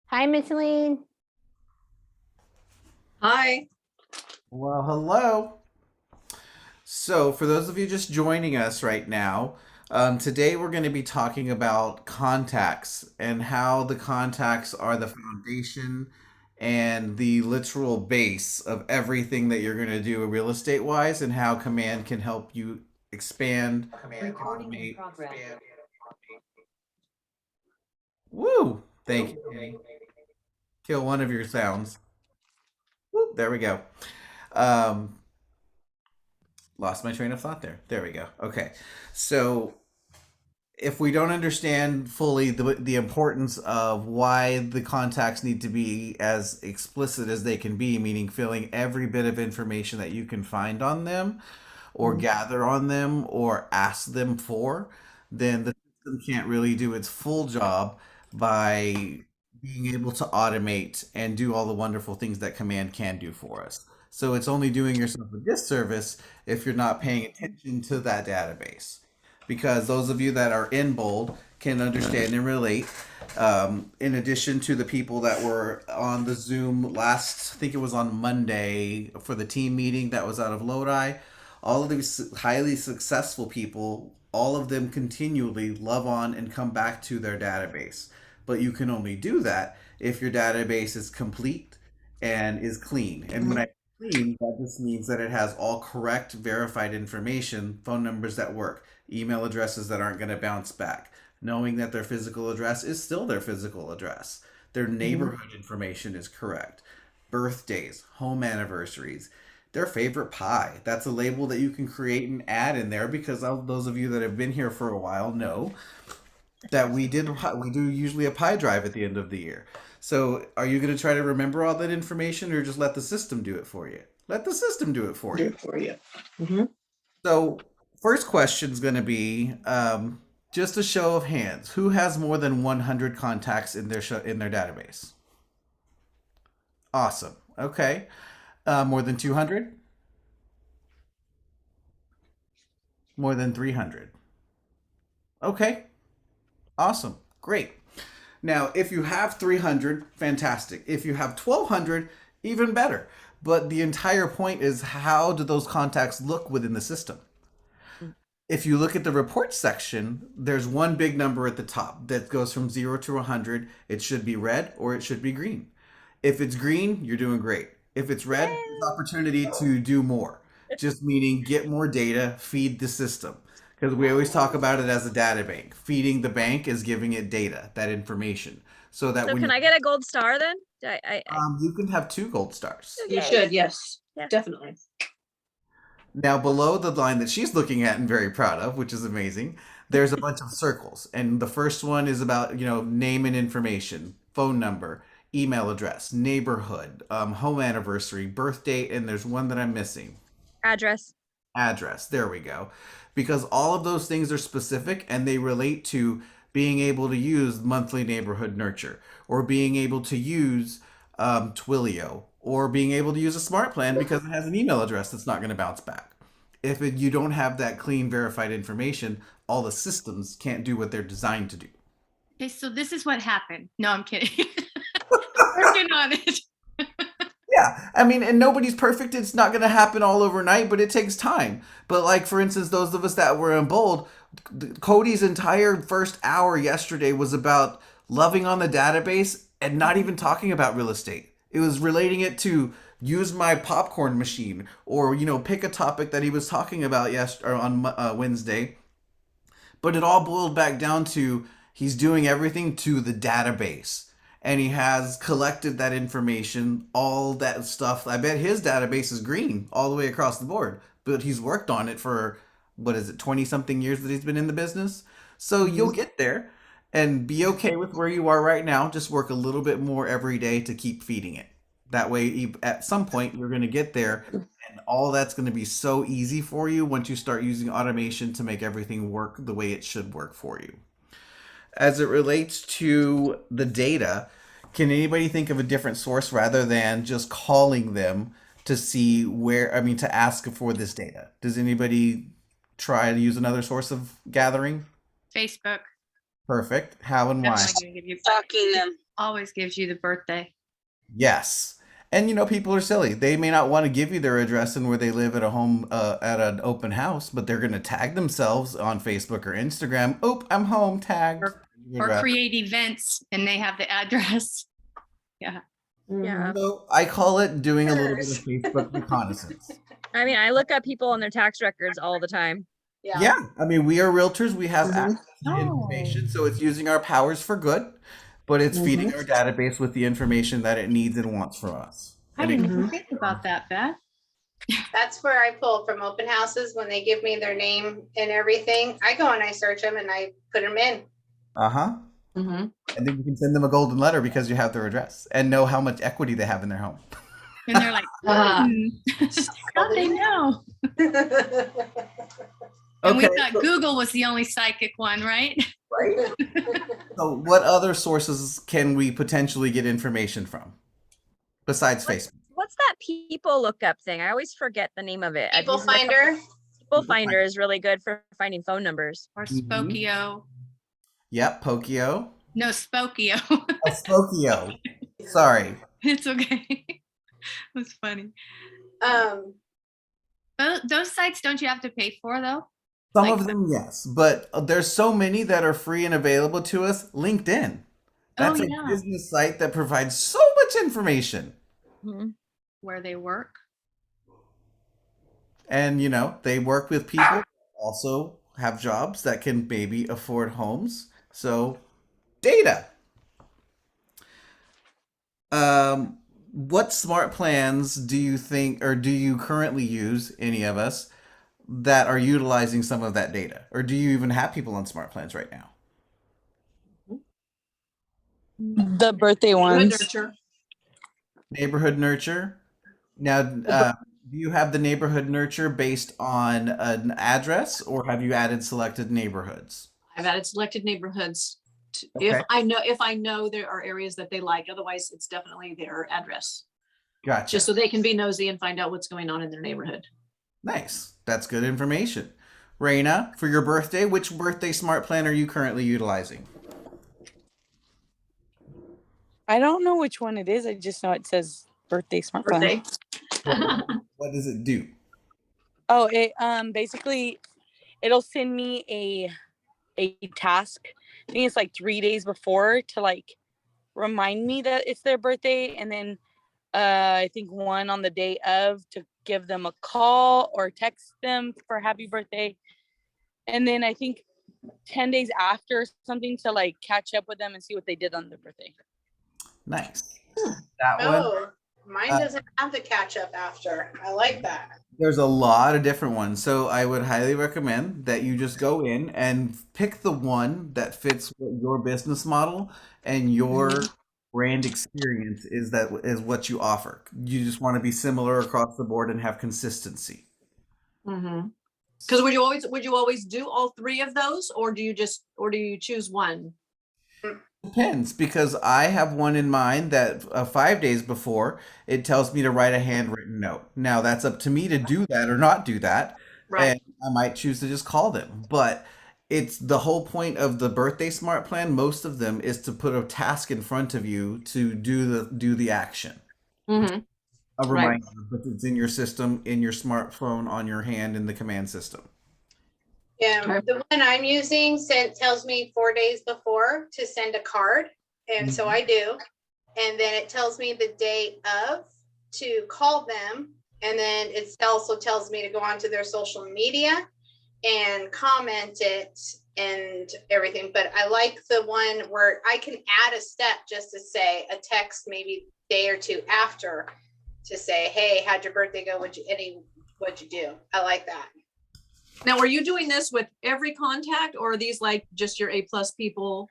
Hi, Miss Elaine. Hi. Well, hello. So, for those of you just joining us right now, today we're going to be talking about contacts and how the contacts are the foundation and the literal base of everything that you're going to do real estate wise, and how Command can help you expand, Recording in automate. progress. Woo! Thank you, Kenny. Kill one of your sounds. Woo, there we go. Um, Lost my train of thought there. There we go. Okay. So if we don't understand fully the importance of why the contacts need to be as explicit as they can be, meaning filling every bit of information that you can find on them or gather on them or ask them for, then the system can't really do its full job by being able to automate and do all the wonderful things that Command can do for us. So it's only doing yourself a disservice if you're not paying attention to that database, because those of you that are in bold can understand and relate. In addition to the people that were on the Zoom last, I think it was on Monday for the team meeting that was out of Lodi, all of these highly successful people, all of them continually love on and come back to their database. But you can only do that if your database is complete and is clean. And when I clean, that just means that it has all correct, verified information, phone numbers that work, email addresses that aren't going to bounce back, knowing that their physical address is still their physical address. Their neighborhood information is correct. Birthdays, home anniversaries, their favorite pie. That's a label that you can create and add in there, because those of you that have been here for a while know that we do usually a pie drive at the end of the year. So are you going to try to remember all that information, or just let the system do it for you? Let the system do it for Do you. it for you. Hmm. So, first question is going to be just a show of hands. Who has more than 100 contacts in their database? Awesome. Okay. More than 200? More than 300? Okay. Awesome. Great. Now, if you have 300, fantastic. If you have 1,200, even better. But the entire point is, how do those contacts look within the system? If you look at the report section, there's one big number at the top that goes from 0 to 100. It should be red or it should be green. If it's green, you're doing great. If it's red, there's opportunity to do more. Just meaning get more data, feed the system. Because we always talk about it as a data bank. Feeding the bank is giving it data, that information. So that So when can you I get a gold star then? you can have 2 gold stars. You Okay. should, yes, Yeah. definitely. Now, below the line that she's looking at and very proud of, which is amazing, there's a bunch of circles. And the first one is about, name and information, phone number, email address, neighborhood, home anniversary, birth date, and there's one that I'm missing, Address. address. There we go. Because all of those things are specific and they relate to being able to use monthly neighborhood nurture, or being able to use Twilio, or being able to use a smart plan because it has an email address that's not going to bounce back. If you don't have that clean, verified information, all the systems can't do what they're designed to do. Okay, so this is what happened. No, I'm kidding. Working on it. Yeah, I mean, and nobody's perfect. It's not going to happen all overnight, but it takes time. But like, for instance, those of us that were in bold, Cody's entire first hour yesterday was about loving on the database and not even talking about real estate. It was relating it to use my popcorn machine, or pick a topic that he was talking about yesterday or on Wednesday. But it all boiled back down to he's doing everything to the database. And he has collected that information, all that stuff. I bet his database is green all the way across the board. But he's worked on it for, what is it, 20 something years that he's been in the business? So you'll get there and be okay with where you are right now. Just work a little bit more every day to keep feeding it. That way, at some point, you're going to get there, and all that's going to be so easy for you once you start using automation to make everything work the way it should work for you. As it relates to the data, can anybody think of a different source rather than just calling them to see to ask for this data? Does anybody try to use another source of gathering? Facebook. Perfect. How and why? Definitely gonna give you. Stalking them. always gives you the birthday. Yes. And people are silly. They may not want to give you their address and where they live at a home at an open house, but they're going to tag themselves on Facebook or Instagram. Oop, I'm home tagged. Or create events and they have the address. Yeah. Yeah. So I call it doing a little bit of Facebook reconnaissance. I mean, I look up people on their tax records all the time. Yeah. I mean, we are realtors. We have Mhm. access to the information, so it's using our powers for good, but it's feeding our database with the information that it needs and wants from us. I And didn't it- even think about that, Beth. That's where I pull from open houses when they give me their name and everything. I go and I search them and I put them in. Uh-huh. Mhm. And then you can send them a golden letter because you have their address and know how much equity they have in their home. And they're like, how'd they know? And we thought Google was the only psychic one, right? Right. So what other sources can we potentially get information from besides Facebook? What's that people lookup thing? I always forget the name of it. I've People used it a couple- Finder. People Finder is really good for finding phone numbers. Or Mhm. Spokio. Yep, Pokio. No, Spokio. Oh, Spokio. Sorry. It's okay. It was funny. Those sites don't you have to pay for though? Some Like- of them, yes, but there's so many that are free and available to us. LinkedIn. That's a yeah. business site that provides so much information. Mhm. Where they work. And, they work with people who also have jobs that can maybe afford homes. So, data. What smart plans do you think, or do you currently use, any of us, that are utilizing some of that data? Or do you even have people on smart plans right now? The birthday ones. Nurture. Neighborhood nurture. Now, do you have the neighborhood nurture based on an address, or have you added selected neighborhoods? I've added selected neighborhoods. Okay. If I know there are areas that they like, otherwise it's definitely their address. Gotcha. Just so they can be nosy and find out what's going on in their neighborhood. Nice. That's good information. Raina, for your birthday, which birthday smart plan are you currently utilizing? I don't know which one it is. I just know it says birthday smart plan. Birthday. What does it do? Oh, it basically it'll send me a task. I think it's like 3 days before to like remind me that it's their birthday, and then I think one on the day of to give them a call or text them for happy birthday, and then I think 10 days after something to like catch up with them and see what they did on their birthday. Nice. That one. Oh, mine doesn't have the catch up after. I like that. There's a lot of different ones. So I would highly recommend that you just go in and pick the one that fits with your business model and your brand experience is what you offer. You just want to be similar across the board and have consistency. Mm-hmm. Because would you always do all three of those, or do you choose one? Depends, because I have one in mind that 5 days before it tells me to write a handwritten note. Now that's up to me to do that or not do that. Right. And I might choose to just call them. But it's the whole point of the birthday smart plan, most of them, is to put a task in front of you to do the action. Mm-hmm. A Right. reminder, but it's in your system, in your smartphone, on your hand, in the command system. Yeah, Okay. the one I'm using tells me 4 days before to send a card. And so I do. And then it tells me the day of to call them. And then it also tells me to go onto their social media and comment it and everything. But I like the one where I can add a step just to say a text maybe day or two after to say, hey, how'd your birthday go? What'd you do? I like that. Now, are you doing this with every contact, or are these like just your A+ people?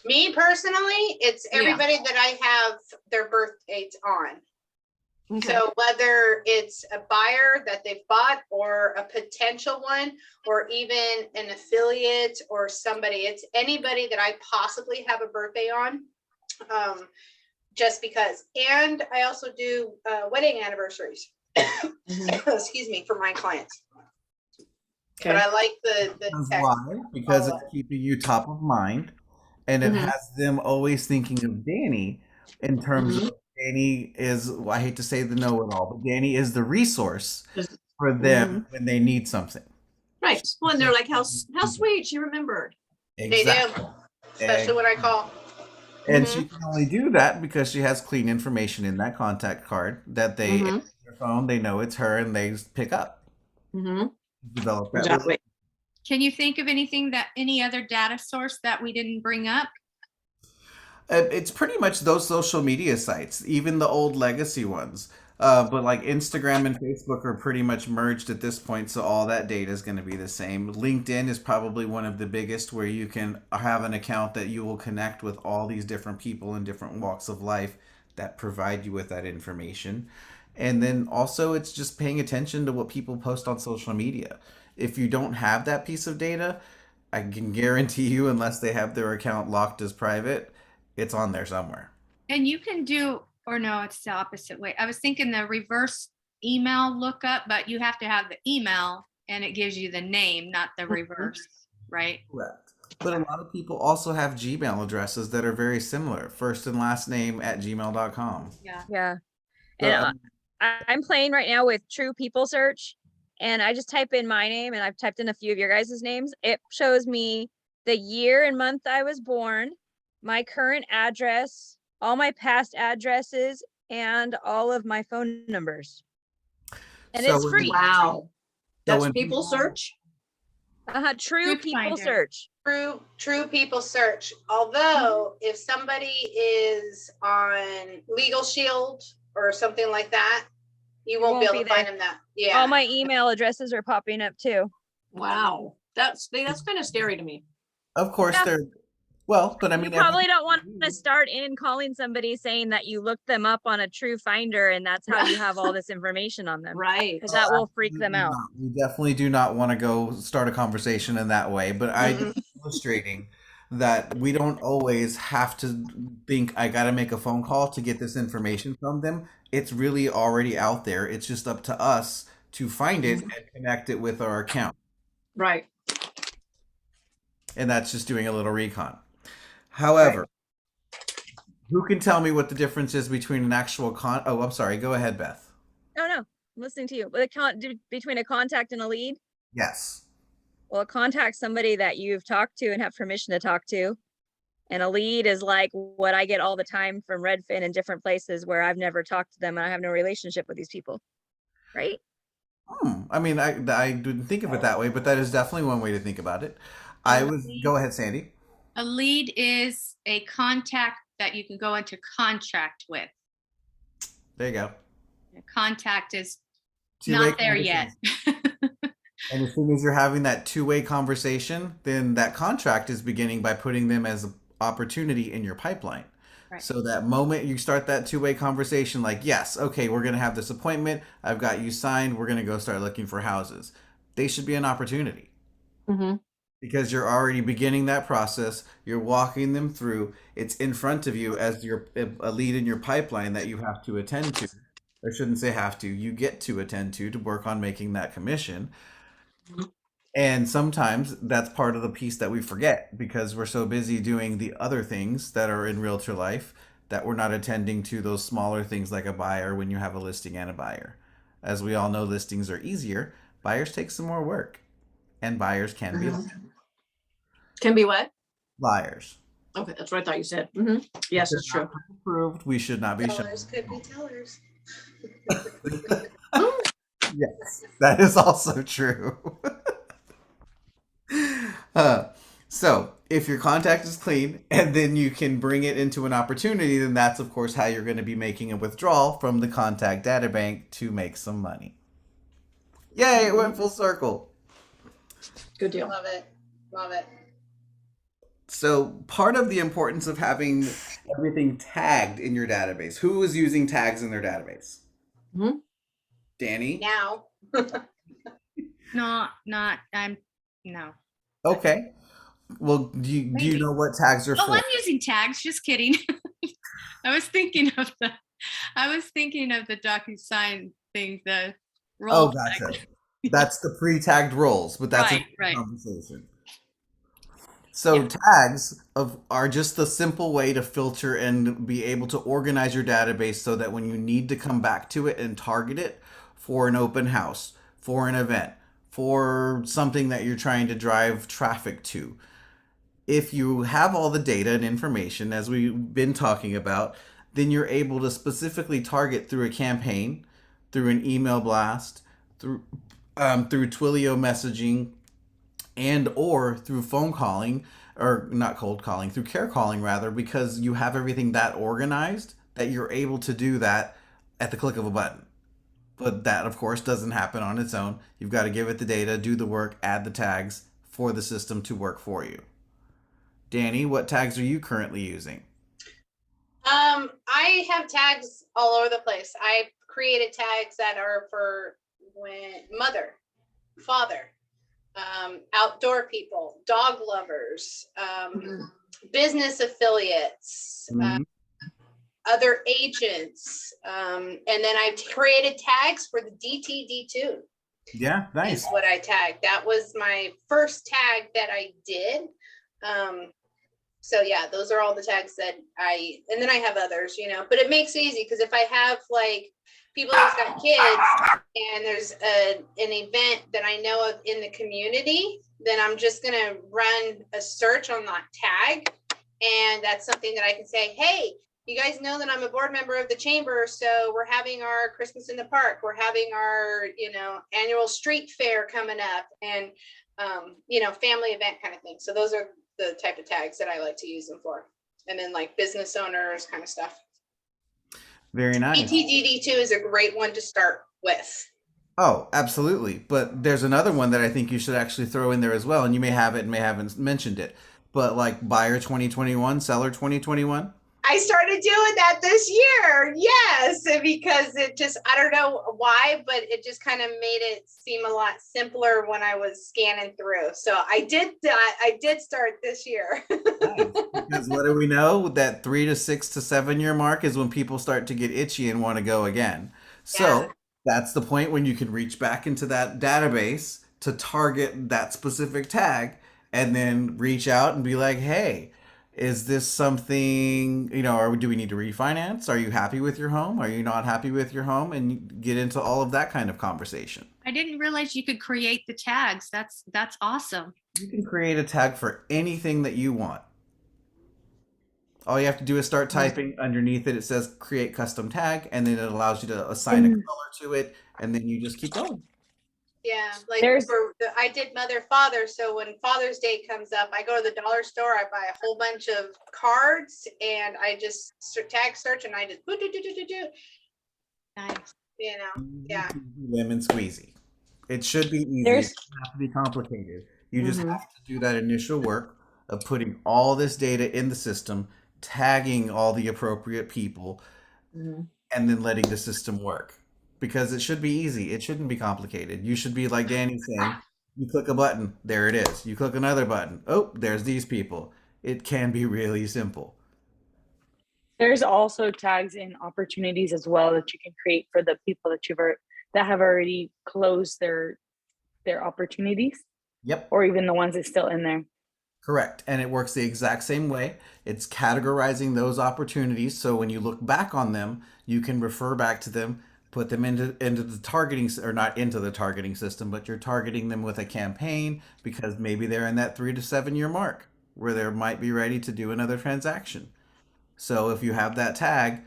Me personally, it's Yeah. everybody that I have their birth dates on. Okay. So whether it's a buyer that they've bought or a potential one, or even an affiliate or somebody, it's anybody that I possibly have a birthday on. Just because. And I also do wedding anniversaries. Excuse me, for my clients. But Okay. I like the Because text. why? Because Oh. it's keeping you top of mind. and it Mhm. has them always thinking of Danny in terms Mhm. of Danny is, well, I hate to say the know-it-all, but Danny is the resource Just- for them mhm. when they need something. Right. Well, and they're like, how sweet she remembered. They do, Exactly. especially when I call. And Mhm. she can only do that because she has clean information in that contact card that they, Mhm. their phone, they know it's her and they pick up. Mhm. Develop that. Exactly. Can you think of any other data source that we didn't bring up? It's pretty much those social media sites, even the old legacy ones. But like Instagram and Facebook are pretty much merged at this point, so all that data is going to be the same. LinkedIn is probably one of the biggest where you can have an account that you will connect with all these different people in different walks of life that provide you with that information. And then also, it's just paying attention to what people post on social media. If you don't have that piece of data, I can guarantee you, unless they have their account locked as private, it's on there somewhere. And you can do, or no, it's the opposite way. I was thinking the reverse email lookup, but you have to have the email and it gives you the name, not the reverse, right? Correct. But a lot of people also have Gmail addresses that are very similar. First and last name at gmail.com. Yeah. Yeah. So, And I'm playing right now with True People Search, and I just type in my name, and I've typed in a few of your guys' names. It shows me the year and month I was born, my current address, all my past addresses, and all of my phone numbers. And so it's when, free. Wow. so That's when people search. True Good People finder. Search. True people search. Although if somebody is on Legal Shield or something like that, you won't be won't able be to find there. them that. Yeah. All my email addresses are popping up too. Wow. That's kind of scary to me. of course Yeah. they're, well, but I You mean, probably don't want to start in calling somebody saying that you looked them up on a True Finder and that's how you have all this information on them. Right. Because that will freak them absolutely out. not. We definitely do not want to go start a conversation in that way, but I Mhm. just illustrating that we don't always have to think I got to make a phone call to get this information from them. It's really already out there. It's just up to us to find it and connect it with our account. Right. And that's just doing a little recon. However, who can tell me what the difference is between an actual oh, I'm sorry. Go ahead, Beth. No, I'm listening to you. But between a contact and a lead, Yes. well, a contact somebody that you've talked to and have permission to talk to. And a lead is like what I get all the time from Redfin and different places where I've never talked to them and I have no relationship with these people. Right? I mean, I didn't think of it that way, but that is definitely one way to think about it. Go ahead, Sandy. A lead is a contact that you can go into contract with. There you go. A contact is Two-way not there yet. And as soon as you're having that two-way conversation, then that contract is beginning by putting them as an opportunity in your pipeline. Right. So that moment you start that two-way conversation, like, yes, okay, we're going to have this appointment. I've got you signed. We're going to go start looking for houses. They should be an opportunity Mm-hmm. because you're already beginning that process. You're walking them through. It's in front of you as a lead in your pipeline that you have to attend to. I shouldn't say have to. You get to attend to work on making that commission. And sometimes that's part of the piece that we forget because we're so busy doing the other things that are in realtor life that we're not attending to those smaller things like a buyer when you have a listing and a buyer. As we all know, listings are easier. Buyers take some more work, and buyers can be Can be what? liars. Okay, that's what I thought you said. Mm-hmm. Yes, it's true. Approved. We should not be shown. Tellers could be tellers. Yes, that is also true. So if your contact is clean and then you can bring it into an opportunity, then that's of course how you're going to be making a withdrawal from the contact data bank to make some money. Yay, it went full circle. Good deal. Love it. Love it. So part of the importance of having everything tagged in your database. Who is using tags in their database? Mm-hmm. Danny? Now. No. Okay. Well, do you know what tags are Oh, for? I'm using tags. Just kidding. I was thinking of the DocuSign thing, the Oh, roll. gotcha. That's the pre-tagged roles, but that's a Right. conversation. So tags are just the simple way to filter and be able to organize your database so that when you need to come back to it and target it for an open house, for an event, for something that you're trying to drive traffic to, if you have all the data and information, as we've been talking about, then you're able to specifically target through a campaign, through an email blast, through Twilio messaging, and or through phone calling, or not cold calling, through care calling rather, because you have everything that organized that you're able to do that at the click of a button. But that, of course, doesn't happen on its own. You've got to give it the data, do the work, add the tags for the system to work for you. Danny, what tags are you currently using? I have tags all over the place. I created tags that are for when mother, father, outdoor people, dog lovers, business affiliates, Mhm. other agents, and then I created tags for the DTD2. Yeah, nice. Is what I tagged. That was my first tag that I did. So yeah, those are all the tags that and then I have others, but it makes it easy because if I have like people that's got kids and there's an event that I know of in the community, then I'm just going to run a search on that tag. And that's something that I can say, hey, you guys know that I'm a board member of the chamber. So we're having our Christmas in the park. We're having our, annual street fair coming up and, family event kind of thing. So those are the type of tags that I like to use them for. And then like business owners kind of stuff. Very nice. DTD2 is a great one to start with. Oh, absolutely. But there's another one that I think you should actually throw in there as well. And you may have it and may haven't mentioned it. But like buyer 2021, seller 2021. I started doing that this year. Yes. Because I don't know why, but it just kind of made it seem a lot simpler when I was scanning through. So I did start this year. Nice. Because what do we know? That 3 to 6 to 7 year mark is when people start to get itchy and want to go again. So that's the point when you can reach back into that database to target that specific tag and then reach out and be like, hey, is this something, or do we need to refinance? Are you happy with your home? Are you not happy with your home? And get into all of that kind of conversation. I didn't realize you could create the tags. That's awesome. You can create a tag for anything that you want. All you have to do is start typing. Underneath it, it says create custom tag, and then it allows you to assign a color to it, and then you just keep going. Yeah, like There's- I did mother father. So when Father's Day comes up, I go to the dollar store, I buy a whole bunch of cards, and I just tag search, and I just do. Nice. Yeah. Lemon squeezy. It should be easy. It There's- doesn't have to be complicated. You just have to do that initial work of putting all this data in the system, tagging all the appropriate people, and then letting the system work. Because it should be easy. It shouldn't be complicated. You should be like Danny saying, you click a button, there it is. You click another button, oh, there's these people. It can be really simple. There's also tags and opportunities as well that you can create for the people that have already closed their opportunities. Yep. Or even the ones that's still in there. Correct. And it works the exact same way. It's categorizing those opportunities. So when you look back on them, you can refer back to them, put them into the targeting, or not into the targeting system, but you're targeting them with a campaign because maybe they're in that 3 to 7 year mark where they might be ready to do another transaction. So if you have that tag,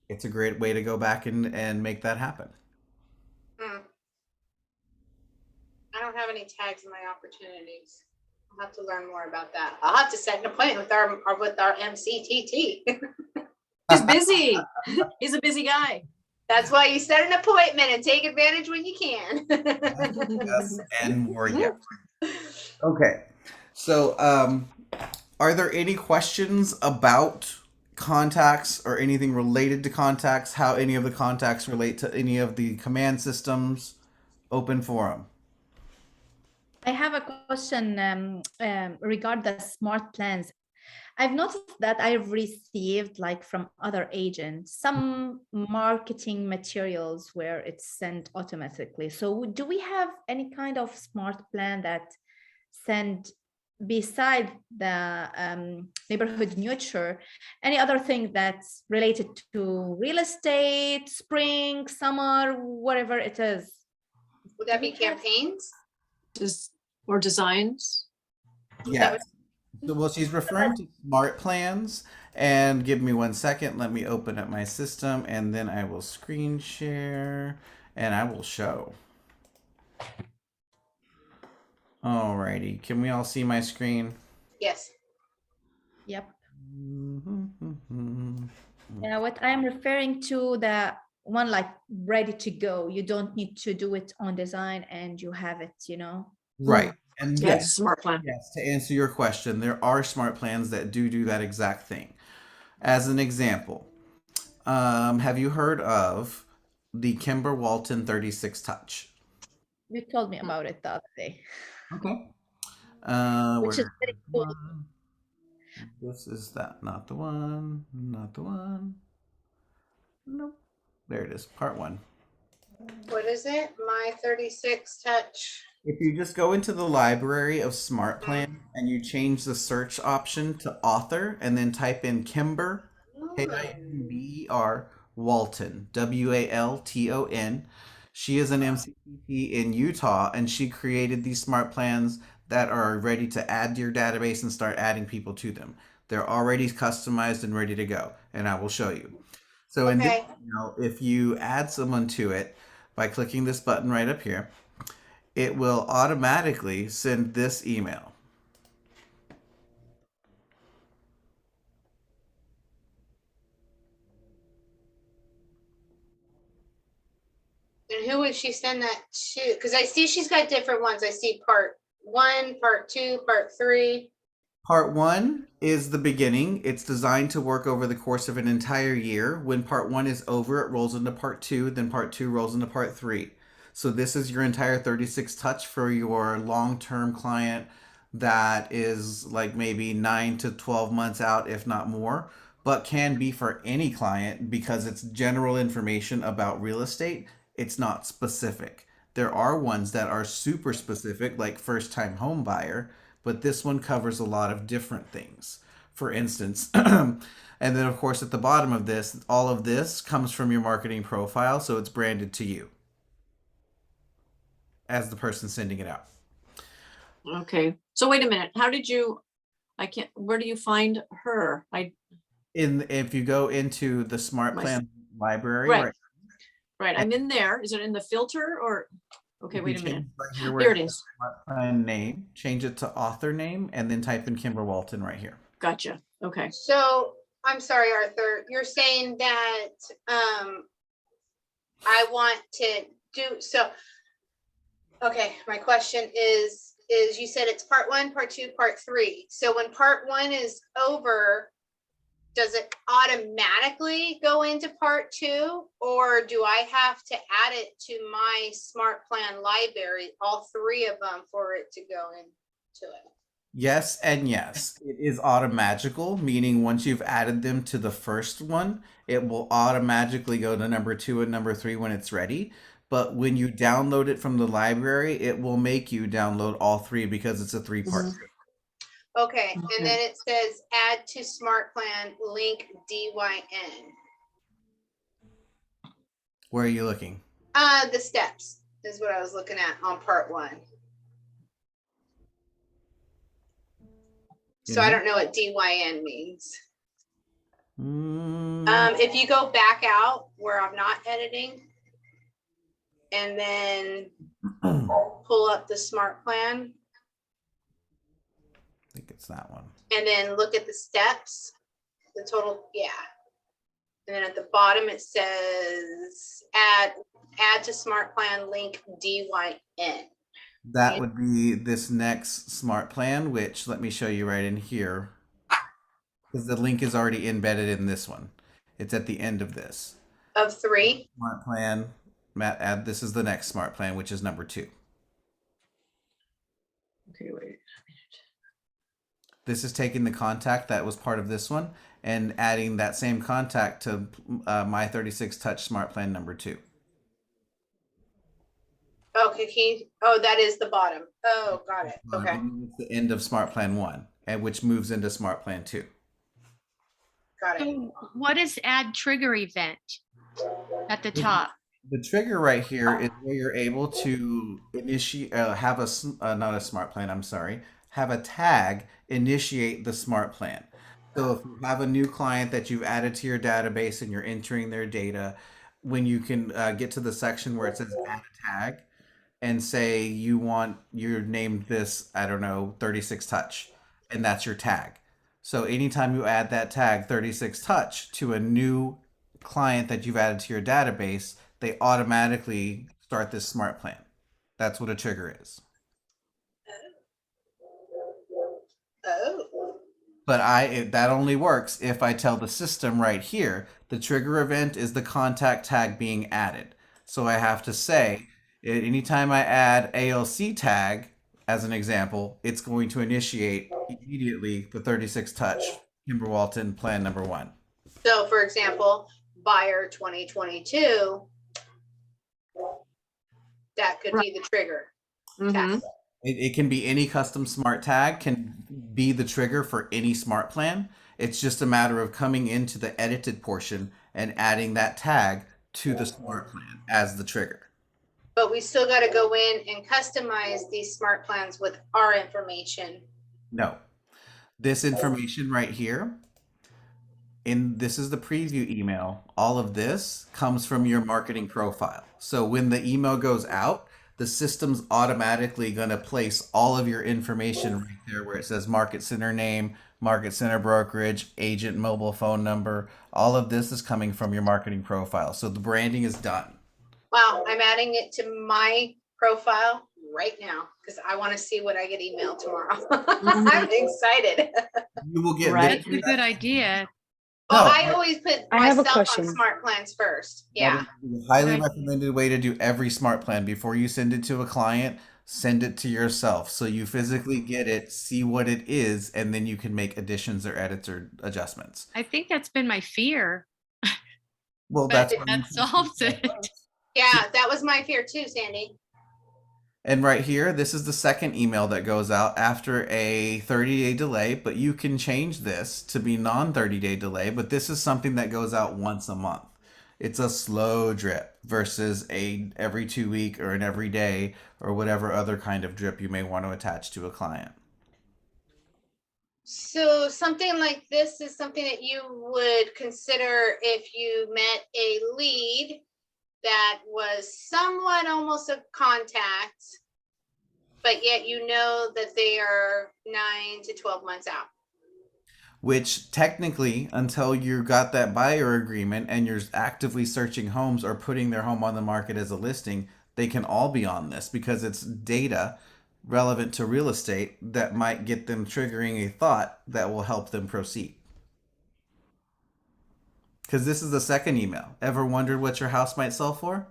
it's a great way to go back and make that happen. I don't have any tags in my opportunities. I'll have to learn more about that. I'll have to set an appointment with our MCTT. He's busy. He's a busy guy. That's why you set an appointment and take advantage when you can. Yes, and more yet. Okay. So, are there any questions about contacts or anything related to contacts? How any of the contacts relate to any of the command systems? Open forum. I have a question regarding the Smartplans. I've noticed that I've received, like from other agents, some marketing materials where it's sent automatically. So do we have any kind of smart plan that send beside the neighborhood nurture, any other thing that's related to real estate, spring, summer, whatever it is? Would that be Do we have- campaigns? Or designs? Yes. So, well, she's referring to Smartplans. And give me 1 second. Let me open up my system, and then I will screen share, and I will show. Alrighty. Can we all see my screen? Yes. Yep. Mm-hmm. What I'm referring to, the one like ready to go. You don't need to do it on design and you have it, you know? Right. And Yeah, yes, it's a smart plan. yes, to answer your question, there are smart plans that do that exact thing. As an example, have you heard of the Kimber Walton 36 Touch? You told me about it the other day. Okay. Which is Where- very cool. This is that, not the one, not the one. Nope. There it is, part 1. What is it? My 36 touch. If you just go into the library of Smartplan and you change the search option to author and then type in Kimber, Kimber Walton, Walton. She is an MCPP in Utah, and she created these smart plans that are ready to add to your database and start adding people to them. They're already customized and ready to go, and I will show you. So in this Okay. email, if you add someone to it by clicking this button right up here, it will automatically send this email. And who would she send that to? Because I see she's got different ones. I see part 1, part 2, part 3. Part 1 is the beginning. It's designed to work over the course of an entire year. When part 1 is over, it rolls into part 2, then part 2 rolls into part 3. So this is your entire 36 touch for your long-term client that is like maybe 9 to 12 months out, if not more, but can be for any client because it's general information about real estate. It's not specific. There are ones that are super specific, like first-time home buyer, but this one covers a lot of different things. For instance, and then of course at the bottom of this, all of this comes from your marketing profile, so it's branded to you as the person sending it out. Okay. So wait a minute. How did you, I can't, where do you find her? If you go into the Smart My- Plan library, Right. Right. I'm in there. Is it in the filter or? Okay, if wait you a minute. change right here where Here it says is. Smart Plan name, change it to author name, and then type in Kimber Walton right here. Gotcha. Okay. So I'm sorry, Arthur. You're saying that I want to do so. Okay, my question is you said it's part 1, part 2, part 3. So when part 1 is over, does it automatically go into part 2, or do I have to add it to my smart plan library, all 3 of them, for it to go into it? Yes and yes. It is automagical, meaning once you've added them to the first one, it will automatically go to number 2 and number 3 when it's ready. But when you download it from the library, it will make you download all 3 because it's a 3-part. Okay, and Okay. then it says add to smart plan link DYN. Where are you looking? The steps is what I was looking at on part 1. So I don't know what DYN means. If you go back out where I'm not editing and then pull up the smart plan I think it's that one. and then look at the steps, the total, yeah. And then at the bottom, it says add to smart plan link DYN. That would be this next smart plan, which let me show you right in here. Because the link is already embedded in this one. It's at the end of this. Of 3. Smart plan. Matt, add this is the next smart plan, which is number 2. Okay, wait. This is taking the contact that was part of this one and adding that same contact to my 36 touch smart plan number 2. Okay. Okay, oh, that is the bottom. Oh, got it. Okay. And it's the end of Smart Plan 1, and which moves into Smart Plan 2. Got it. So what is add trigger event at the top? The trigger right here is where you're able to initiate, have not a smart plan, I'm sorry, have a tag initiate the smart plan. So if you have a new client that you've added to your database and you're entering their data, when you can get to the section where it says add a tag and say you're named this, I don't know, 36 touch, and that's your tag. So anytime you add that tag 36 touch to a new client that you've added to your database, they automatically start this smart plan. That's what a trigger is. Oh. But that only works if I tell the system right here, the trigger event is the contact tag being added. So I have to say, anytime I add ALC tag, as an example, it's going to initiate immediately the 36 touch Kimber Walton plan number 1. So for example, buyer 2022, that could be the trigger. Mhm. Tag. It can be any custom smart tag, can be the trigger for any smart plan. It's just a matter of coming into the edited portion and adding that tag to the smart plan as the trigger. But we still got to go in and customize these smart plans with our information. No, this information right here, this is the preview email. All of this comes from your marketing profile. So when the email goes out, the system's automatically going to place all of your information right there where it says market center name, market center brokerage, agent mobile phone number. All of this is coming from your marketing profile. So the branding is done. Wow, I'm adding it to my profile right now because I want to see what I get emailed tomorrow. I'm excited. You will get Right. That's a good idea. Well, No. I always put I have a myself on question. smart plans first. Yeah. That is a highly Right. recommended way to do every smart plan. Before you send it to a client, send it to yourself so you physically get it, see what it is, and then you can make additions or edits or adjustments. I think that's been my fear, Well, but that's that solves it. Yeah, that was my fear too, Sandy. And right here, this is the second email that goes out after a 30-day delay, but you can change this to be non-30-day delay, but this is something that goes out once a month. It's a slow drip versus a every 2 week or an every day or whatever other kind of drip you may want to attach to a client. So something like this is something that you would consider if you met a lead that was somewhat almost a contact, but yet you know that they are 9 to 12 months out. Which technically, until you got that buyer agreement and you're actively searching homes or putting their home on the market as a listing, they can all be on this because it's data relevant to real estate that might get them triggering a thought that will help them proceed. Because this is the second email. Ever wondered what your house might sell for?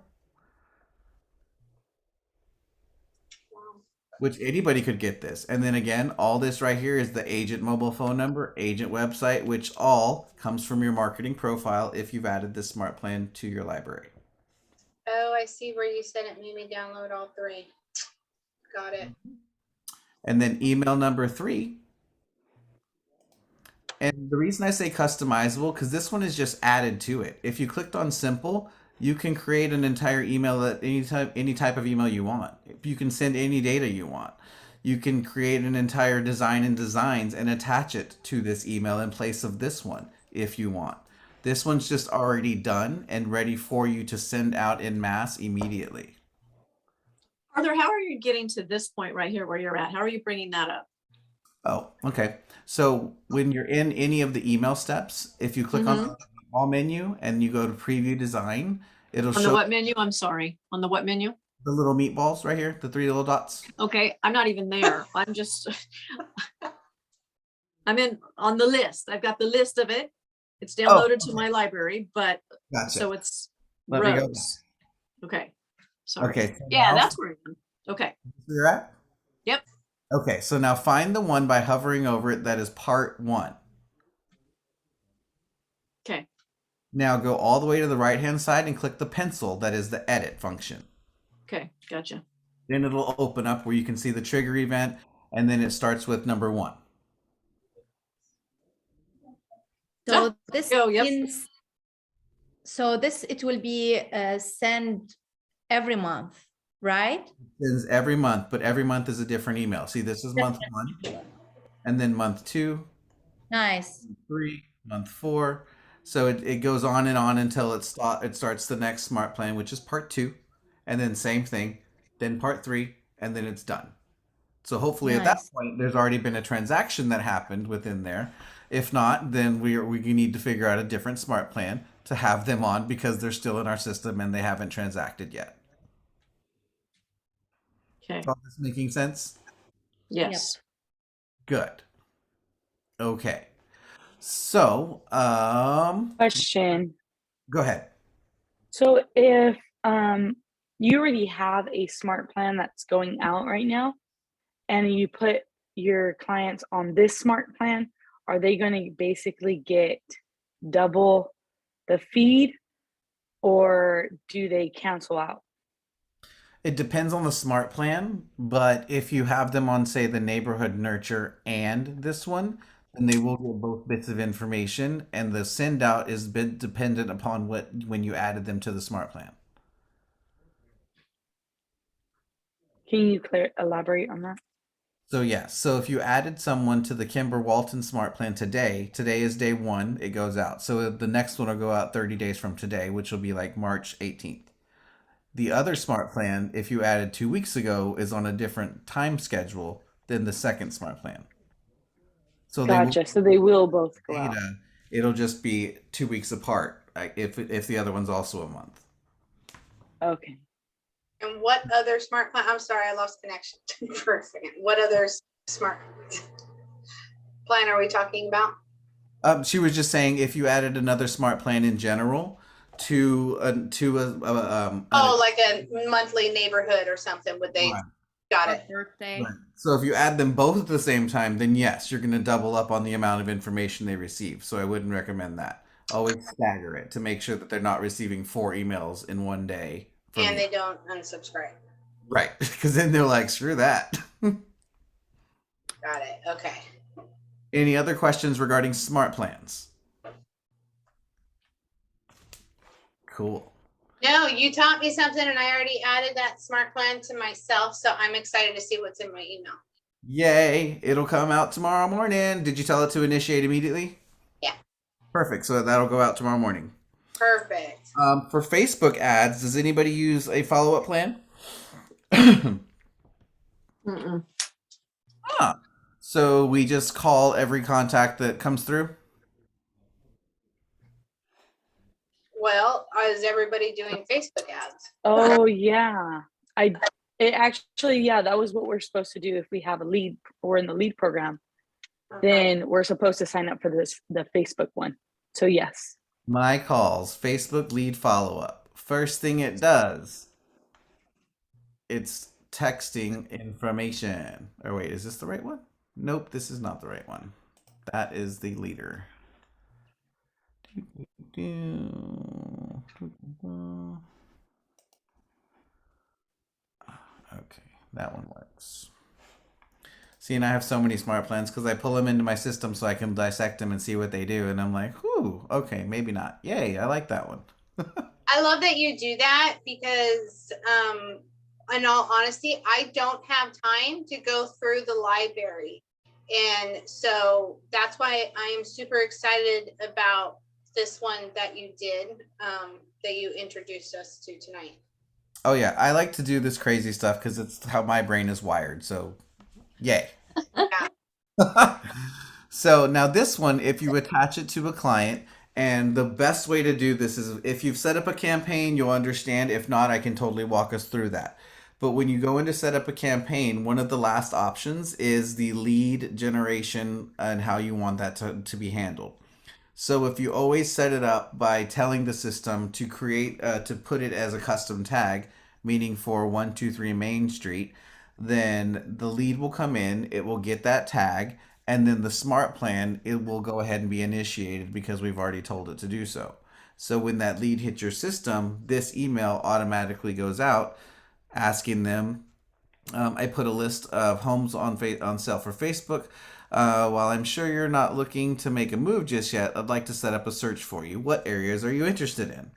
Which anybody could get this. And then again, all this right here is the agent mobile phone number, agent website, which all comes from your marketing profile if you've added this smart plan to your library. Oh, I see where you said it made me download all 3. Got it. And then email number 3. And the reason I say customizable, because this one is just added to it. If you clicked on simple, you can create an entire email that any type of email you want. You can send any data you want. You can create an entire design and designs and attach it to this email in place of this one if you want. This one's just already done and ready for you to send out en masse immediately. Arthur, how are you getting to this point right here where you're at? How are you bringing that up? Oh, okay. So when you're in any of the email steps, if you click on the all menu and you go to preview design, it'll On the show what menu? I'm sorry. On the what menu? the little meatballs right here, the 3 little dots. Okay, I'm not even there. I'm just, I'm in on the list. I've got the list of it. It's downloaded to my library, but Gotcha. so it's Let me go rows. Okay, sorry. Okay. So Yeah, now that's where I am. Okay. where you're at? Yep. Okay, so now find the one by hovering over it that is part 1. Okay. Now go all the way to the right hand side and click the pencil that is the edit function. Okay. Gotcha. Then it'll open up where you can see the trigger event, and then it starts with number 1. So this go, yep. means, so this, it will be sent every month, right? Sends every month, but every month is a different email. See, this is month 1, and then month 2, Nice. 3, month 4. So it goes on and on until it starts the next smart plan, which is part 2, and then same thing, then part 3, and then it's done. So hopefully at that Nice. point, there's already been a transaction that happened within there. If not, then we need to figure out a different smart plan to have them on because they're still in our system and they haven't transacted yet. Okay. Is all this making sense? Yes. Good. Okay. So, Question. go ahead. So if you already have a smart plan that's going out right now, and you put your clients on this smart plan, are they going to basically get double the feed, or do they cancel out? It depends on the smart plan, but if you have them on, say, the neighborhood nurture and this one, then they will get both bits of information, and the send out is bit dependent upon when you added them to the smart plan. Can you elaborate on that? So yeah, so if you added someone to the Kimber Walton Smart Plan today is day 1, it goes out. So the next one will go out 30 days from today, which will be like March 18th. The other Smart Plan, if you added 2 weeks ago, is on a different time schedule than the second Smart Plan. So Gotcha. So they will both go out. It'll just be 2 weeks apart, if the other one's also a month. Okay. And what other smart plan? I'm sorry, I lost connection for a second. What other smart plan are we talking about? She was just saying if you added another smart plan in general to like a monthly neighborhood or something, would they? Right. Got Or it. birthday. Right. So if you add them both at the same time, then yes, you're going to double up on the amount of information they receive. So I wouldn't recommend that. Always stagger it to make sure that they're not receiving 4 emails in one day. And they don't unsubscribe. Right, because then they're like, screw that. Got it. Okay. Any other questions regarding smart plans? Cool. No, you taught me something and I already added that smart plan to myself. So I'm excited to see what's in my email. Yay. It'll come out tomorrow morning. Did you tell it to initiate immediately? Yeah. Perfect. So that'll go out tomorrow morning. Perfect. For Facebook ads, does anybody use a follow-up plan? Mm-mm. So we just call every contact that comes through? Well, is everybody doing Facebook ads? Oh yeah. That was what we're supposed to do if we have a lead or in the lead program. Then we're supposed to sign up for the Facebook one. So yes. My calls, Facebook lead follow-up. First thing it does, it's texting information. Or wait, is this the right one? Nope, this is not the right one. That is the leader. Okay, that one works. See, and I have so many smart plans because I pull them into my system so I can dissect them and see what they do. And I'm like, whew, okay, maybe not. Yay, I like that one. I love that you do that because, in all honesty, I don't have time to go through the library. And so that's why I am super excited about this one that you did, that you introduced us to tonight. Oh, yeah, I like to do this crazy stuff because it's how my brain is wired. So, yay. So now this one, if you attach it to a client, and the best way to do this is if you've set up a campaign, you'll understand. If not, I can totally walk us through that. But when you go in to set up a campaign, one of the last options is the lead generation and how you want that to be handled. So if you always set it up by telling the system to create, to put it as a custom tag, meaning for 123 Main Street, then the lead will come in, it will get that tag, and then the smart plan, it will go ahead and be initiated because we've already told it to do so. So when that lead hits your system, this email automatically goes out asking them I put a list of homes on sale for Facebook. While I'm sure you're not looking to make a move just yet, I'd like to set up a search for you. What areas are you interested in?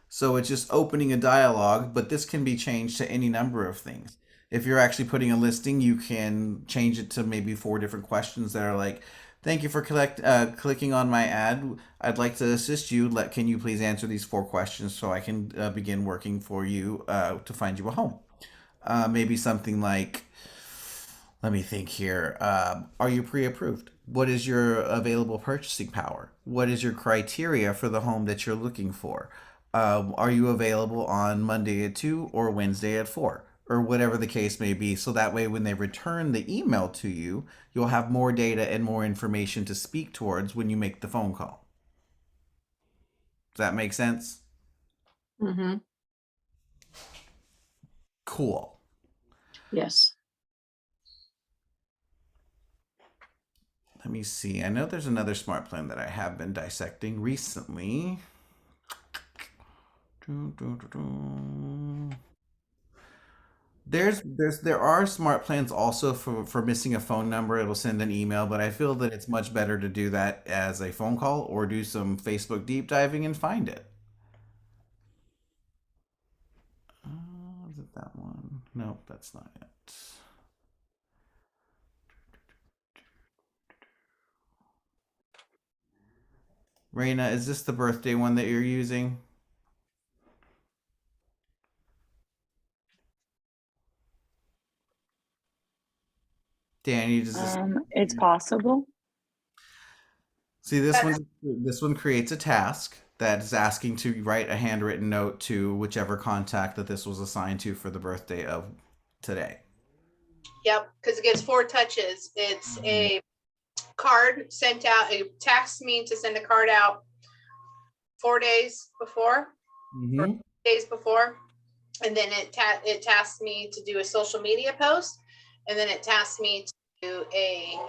So it's just opening a dialogue, but this can be changed to any number of things. If you're actually putting a listing, you can change it to maybe 4 different questions that are like, "Thank you for clicking on my ad. I'd like to assist you. Can you please answer these 4 questions so I can begin working for you to find you a home?" Maybe something like, let me think here. Are you pre-approved? What is your available purchasing power? What is your criteria for the home that you're looking for? Are you available on Monday at 2 or Wednesday at 4? Or whatever the case may be. So that way, when they return the email to you, you'll have more data and more information to speak towards when you make the phone call. Does that make sense? Mm-hmm. Cool. Yes. Let me see. I know there's another smart plan that I have been dissecting recently. There are smart plans also for missing a phone number. It'll send an email, but I feel that it's much better to do that as a phone call or do some Facebook deep diving and find it. Is it that one? Nope, that's not it. Raina, is this the birthday one that you're using? Danny, does this It's possible. see this one creates a task that is asking to write a handwritten note to whichever contact that this was assigned to for the birthday of today. Yep, because it gets 4 touches. It's a card sent out. It tasks me to send a card out 4 days before, Mm-hmm. days before, and then it tasks me to do a social media post, and then it tasks me to do a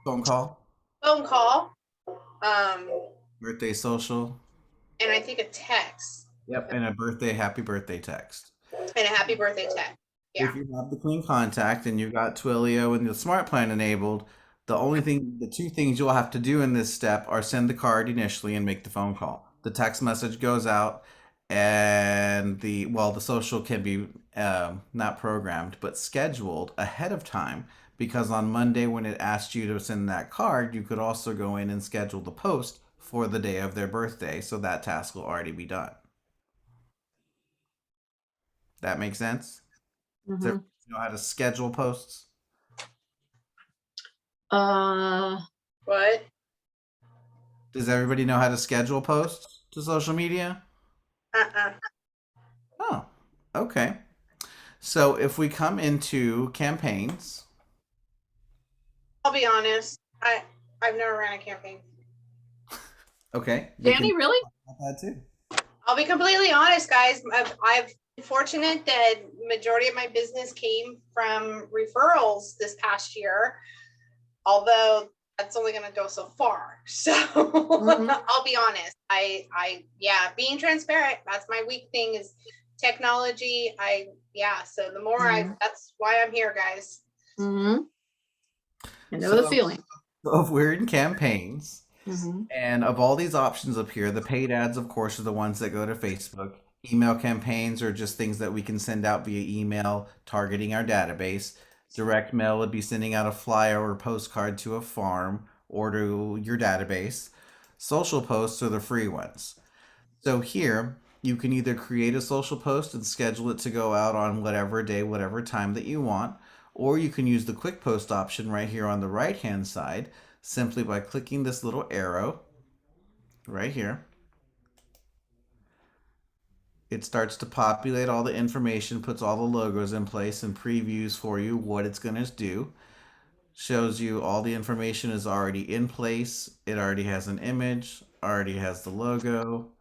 Phone call, phone call, birthday social. and I think a text. Yep, and a happy birthday text. And a happy birthday text. Yeah. If you have the clean contact and you've got Twilio and the smart plan enabled, the 2 things you'll have to do in this step are send the card initially and make the phone call. The text message goes out, and the social can be not programmed but scheduled ahead of time, because on Monday when it asked you to send that card, you could also go in and schedule the post for the day of their birthday, so that task will already be done. That makes sense? Does Mm-hmm. everybody know how to schedule posts? What? Does everybody know how to schedule posts to social media? Oh, okay. So if we come into campaigns, I'll be honest. I've never ran a campaign. okay. Danny, really? That too. I'll be completely honest, guys. I've been fortunate that majority of my business came from referrals this past year, although that's only going to go so far. So I'll be honest. Yeah, being transparent. That's my weak thing is technology. So the more that's why I'm here, guys. Mm-hmm. I know the feeling. So if we're in campaigns, Mm-hmm. and of all these options up here, the paid ads, of course, are the ones that go to Facebook. Email campaigns are just things that we can send out via email targeting our database. Direct mail would be sending out a flyer or postcard to a farm or to your database. Social posts are the free ones. So here, you can either create a social post and schedule it to go out on whatever day, whatever time that you want, or you can use the quick post option right here on the right-hand side, simply by clicking this little arrow right here. It starts to populate all the information, puts all the logos in place, and previews for you what it's going to do. Shows you all the information is already in place. It already has an image, already has the logo.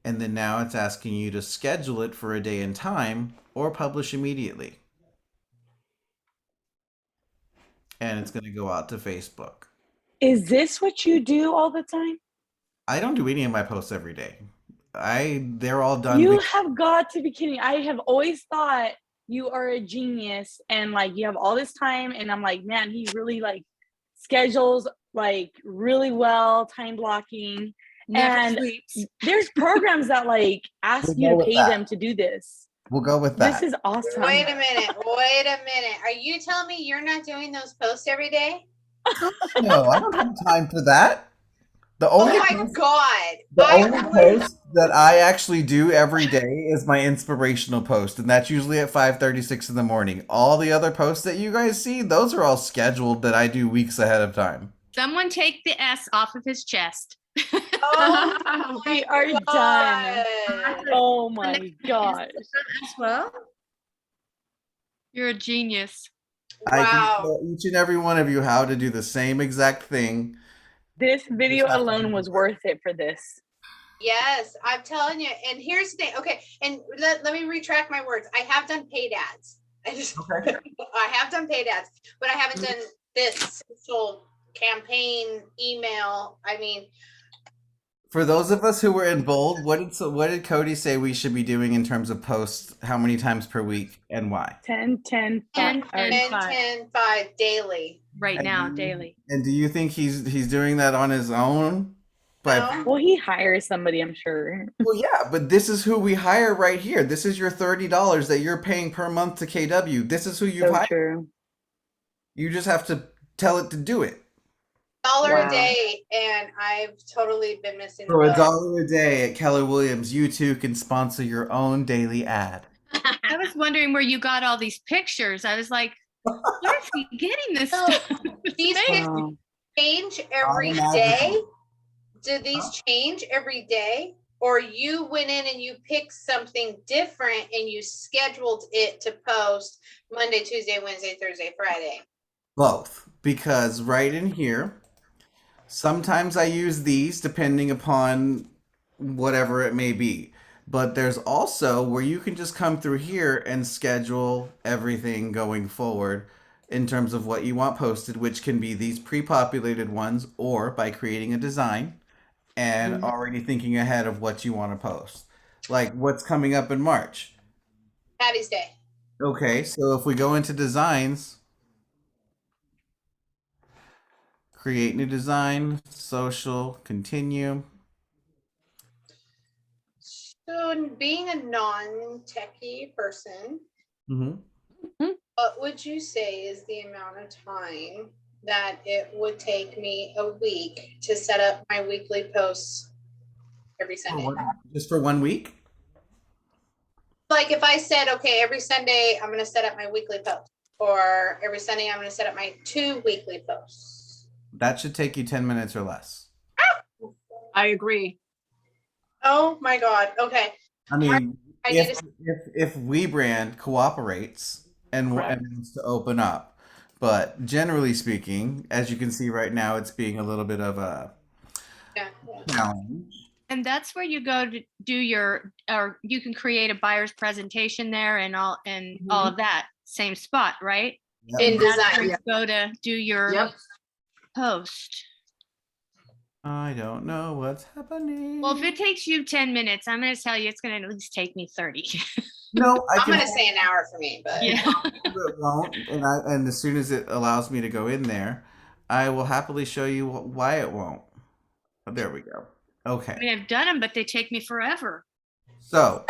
And then now it's asking you to schedule it for a day and time or publish immediately. And it's going to go out to Facebook. Is this what you do all the time? I don't do any of my posts every day. They're all done. You have got to be kidding. I have always thought you are a genius and like you have all this time. And I'm like, man, he really like schedules like really well, time blocking. Never And sleeps. there's programs that like ask We'll you go to with pay that. them to do this. We'll go with This that. is awesome. Wait a minute. Wait a minute. Are you telling me you're not doing those posts every day? No, I don't have time for that. The Oh only my post, God. the I only would- post that I actually do every day is my inspirational post, and that's usually at 5:36 in the morning. All the other posts that you guys see, those are all scheduled that I do weeks ahead of time. Someone take the S off of his chest. Oh We my are done. God. Oh my gosh. As well. You're a genius. I can Wow. tell each and every one of you how to do the same exact thing. This video have to alone do was the worth it for this. Yes, I'm telling you. And here's the thing. Okay, and let me retract my words. I have done paid ads. Okay. I have done paid ads, but I haven't done this social campaign email. I mean, For those of us who were in bold, what did Cody say we should be doing in terms of posts? How many times per week and why? 10, 10, 5. 10, 10, 5. 10, 5 daily. Right now, daily. And do you think he's doing that on his own? No? Well, he hires somebody, I'm sure. Well, yeah, but this is who we hire right here. This is your $30 that you're paying per month to KW. This is who you So hire. true. You just have to tell it to do it. $1 Wow. a day, and I've totally been missing the For boat. $1 a day at Keller Williams, you too can sponsor your own daily ad. I was wondering where you got all these pictures. I was like, where is he getting this No, stuff? these It's amazing. Wow. change every Automatically. day? Do these change every day? Or you went in and you picked something different and you scheduled it to post Monday, Tuesday, Wednesday, Thursday, Friday? Both. Because right in here, sometimes I use these depending upon whatever it may be. But there's also where you can just come through here and schedule everything going forward in terms of what you want posted, which can be these pre-populated ones or by creating a design and already thinking ahead of what you want to post. Like what's coming up in March. Patty's Day. Okay, so if we go into designs, create new design, social, continue. So being a non-techie person, Mm-hmm. what would you say is the amount of time that it would take me a week to set up my weekly posts every Sunday? Just for 1 week? Like if I said, okay, every Sunday I'm going to set up my weekly post, or every Sunday I'm going to set up my 2 weekly posts. That should take you 10 minutes or less. I agree. Oh my God. Okay. I mean, I need if WeBrand cooperates and Correct. wants to open up, but generally speaking, as you can see right now, it's being a little bit of a Yeah. challenge. And that's where you go to do your, or you can create a buyer's presentation there and all of that same spot, right? Yep. In That's where design. you go to do your Yep. post. I don't know what's happening. Well, if it takes you 10 minutes, I'm going to tell you it's going to at least take me 30. No, I I'm can going to say an hour for me, but Yeah. it won't, and as soon as it allows me to go in there, I will happily show you why it won't. There we go. Okay. I mean, I've done them, but they take me forever. So,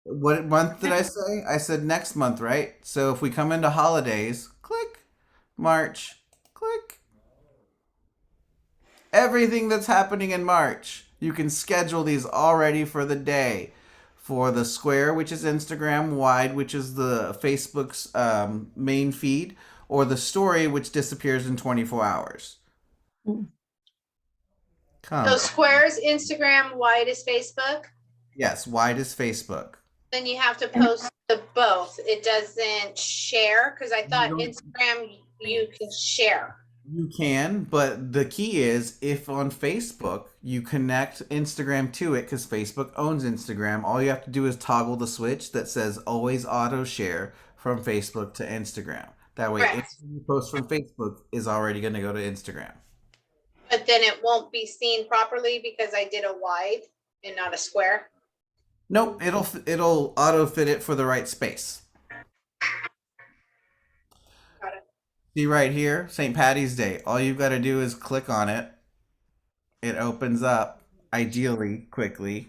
what month did I say? I said next month, right? So if we come into holidays, click March, click. Everything that's happening in March, you can schedule these already for the day. For the square, which is Instagram, wide, which is the Facebook's main feed, or the story, which disappears in 24 hours. Come. so squares, Instagram, wide is Facebook. Yes, wide is Facebook. Then you have to post the both. It doesn't share because I thought don't- Instagram you can share. You can, but the key is if on Facebook you connect Instagram to it, because Facebook owns Instagram, all you have to do is toggle the switch that says always auto share from Facebook to Instagram. That way, Correct. anything you post from Facebook is already going to go to Instagram. But then it won't be seen properly because I did a wide and not a square. Nope, it'll auto fit it for the right space. See right here, St. Patty's Day. All you've got to do is click on it. It opens up, ideally quickly.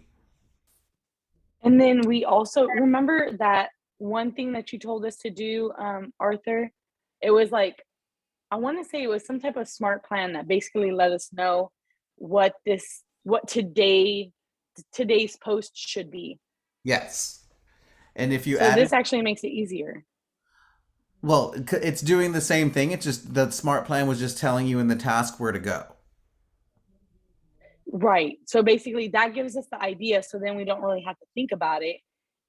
And then we also remember that one thing that you told us to do, Arthur. It was like, I want to say it was some type of smart plan that basically let us know what today's post should be. Yes. And if you So add this it, actually makes it easier. well, it's doing the same thing. It's just the smart plan was just telling you in the task where to go. Right. So basically that gives us the idea. So then we don't really have to think about it